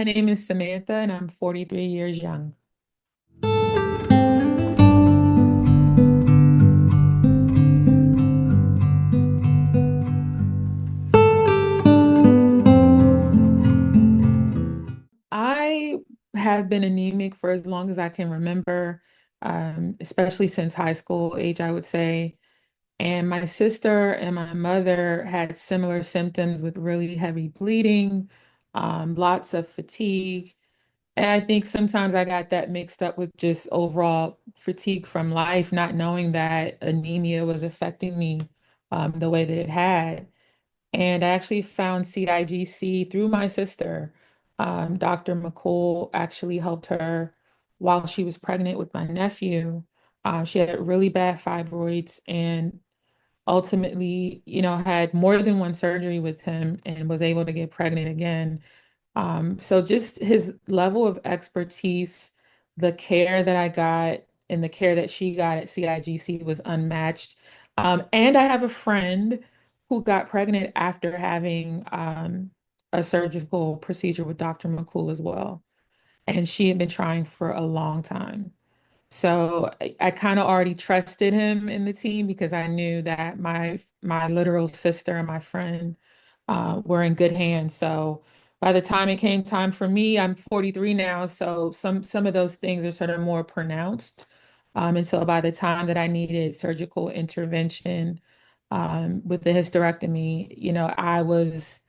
My name is Samantha and I'm 43 years young. I have been anemic for as long as I can remember, especially since high school age, I would say. And my sister and my mother had similar symptoms with really heavy bleeding, lots of fatigue. And I think sometimes I got that mixed up with just overall fatigue from life, not knowing that anemia was affecting me the way that it had. And I actually found CIGC through my sister. Dr. McCool actually helped her while she was pregnant with my nephew. She had really bad fibroids and ultimately, had more than one surgery with him and was able to get pregnant again. So just his level of expertise, the care that I got and the care that she got at CIGC was unmatched. And I have a friend who got pregnant after having a surgical procedure with Dr. McCool as well. And she had been trying for a long time. So I kind of already trusted him in the team because I knew that my literal sister and my friend were in good hands. So by the time it came time for me, I'm 43 now, so some of those things are sort of more pronounced. And so by the time that I needed surgical intervention with the hysterectomy, I was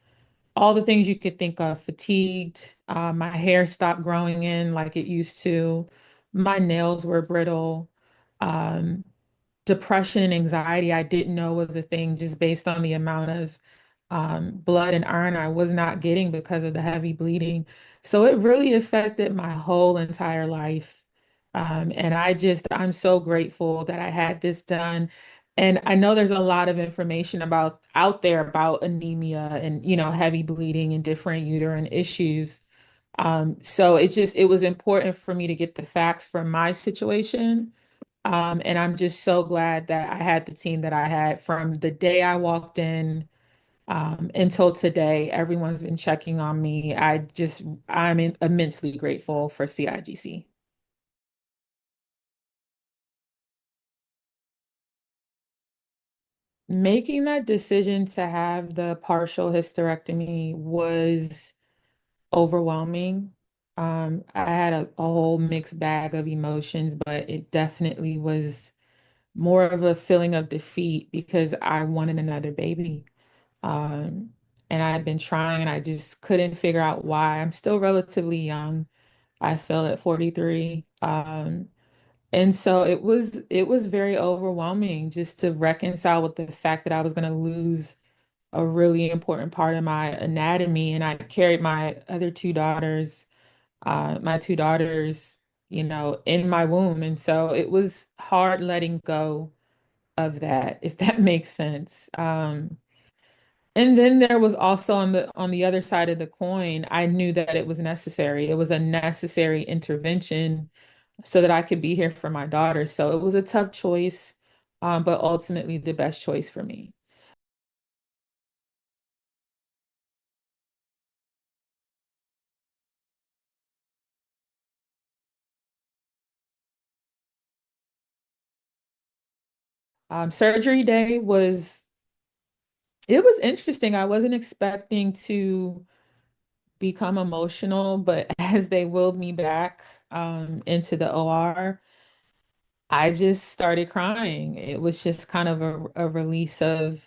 all the things you could think of, fatigued, my hair stopped growing in like it used to, my nails were brittle. Um, Depression and anxiety I didn't know was a thing just based on the amount of blood and iron I was not getting because of the heavy bleeding. So it really affected my whole entire life. And I'm so grateful that I had this done. And I know there's a lot of information out there about anemia and, heavy bleeding and different uterine issues. So it was important for me to get the facts from my situation. And I'm just so glad that I had the team that I had from the day I walked in until today. Everyone's been checking on me. Immensely grateful for CIGC. Making that decision to have the partial hysterectomy was overwhelming. I had a whole mixed bag of emotions, but it definitely was more of a feeling of defeat because I wanted another baby. Um, and I had been trying and I just couldn't figure out why. I'm still relatively young. I fell at 43. And so it was very overwhelming just to reconcile with the fact that I was going to lose a really important part of my anatomy. And I carried my two daughters, in my womb. And so it was hard letting go of that, if that makes sense. And then there was also on the other side of the coin, I knew that it was necessary. It was a necessary intervention so that I could be here for my daughter. So it was a tough choice, but ultimately the best choice for me. Surgery day it was interesting. I wasn't expecting to become emotional, but as they wheeled me back into the OR, I just started crying. It was just kind of a release of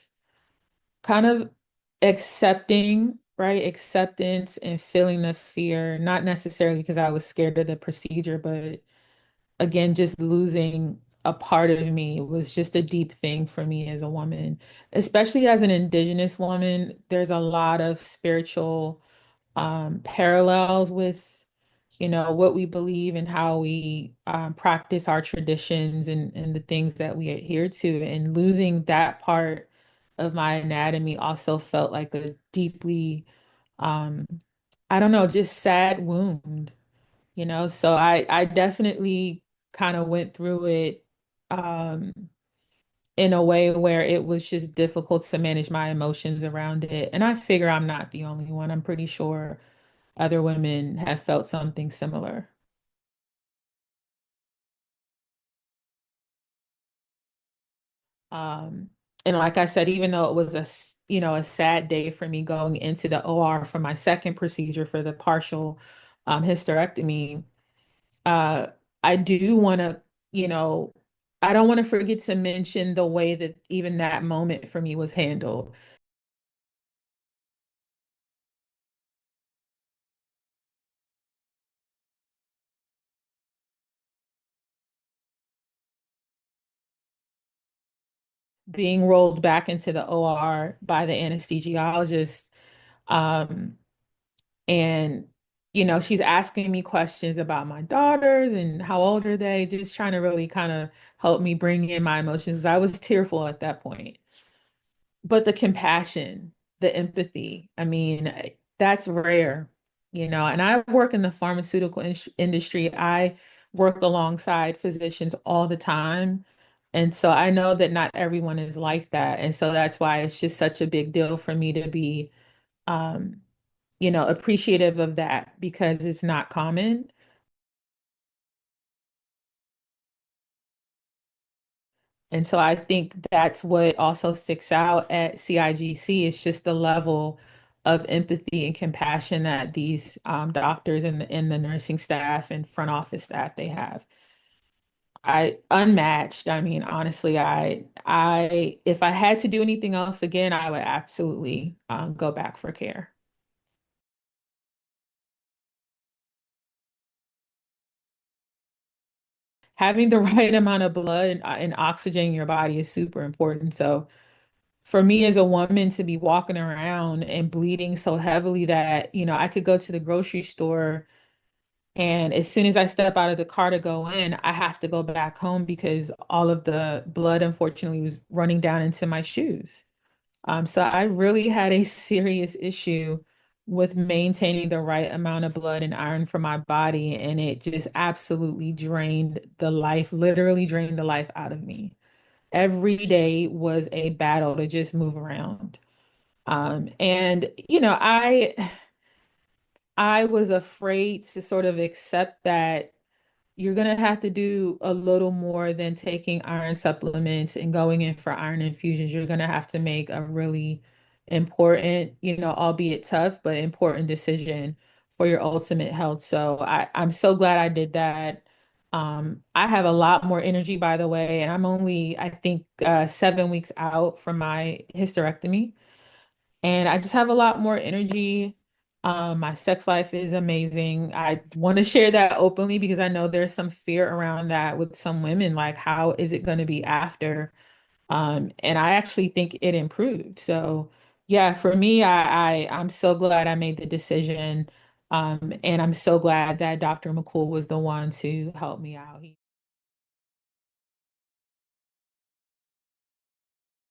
kind of accepting, right? Acceptance and feeling the fear, not necessarily because I was scared of the procedure, but again, just losing a part of me was just a deep thing for me as a woman, especially as an Indigenous woman. There's a lot of spiritual parallels with what we believe and how we practice our traditions and the things that we adhere to. And losing that part of my anatomy also felt like a deeply, um, I don't know, just sad wound. So I definitely kind of went through it um, in a way where it was just difficult to manage my emotions around it. And I figure I'm not the only one. I'm pretty sure other women have felt something similar. Um, and like I said, even though it was a sad day for me going into the OR for my second procedure for the partial hysterectomy, uh, I do want to, you know, I don't want to forget to mention the way that even that moment for me was handled. Being rolled back into the OR by the anesthesiologist, um, and she's asking me questions about my daughters and how old are they, just trying to really kind of help me bring in my emotions. I was tearful at that point. But the compassion, the empathy, I mean, that's rare, and I work in the pharmaceutical industry. I work alongside physicians all the time. And so I know that not everyone is like that. And so that's why it's just such a big deal for me to be, um, appreciative of that because it's not common. And so I think that's what also sticks out at CIGC is just the level of empathy and compassion that these doctors and the nursing staff and front office staff they have. I unmatched. I mean, honestly, I if I had to do anything else again, I would absolutely go back for care. Having the right amount of blood and oxygen in your body is super important. So for me as a woman to be walking around and bleeding so heavily that, I could go to the grocery store and as soon as I step out of the car to go in, I have to go back home because all of the blood, unfortunately, was running down into my shoes. So I really had a serious issue with maintaining the right amount of blood and iron for my body, and it just absolutely literally drained the life out of me. Every day was a battle to just move around. And I was afraid to sort of accept that you're gonna have to do a little more than taking iron supplements and going in for iron infusions. You're gonna have to make a really important, albeit tough, but important decision for your ultimate health. So I'm so glad I did that. I have a lot more energy, by the way, and I'm only, I think, 7 weeks out from my hysterectomy. And I just have a lot more energy. My sex life is amazing. I want to share that openly because I know there's some fear around that with some women, like how is it going to be after? And I actually think it improved. So yeah, for me, I'm so glad I made the decision. And I'm so glad that Dr. McCool was the one to help me out.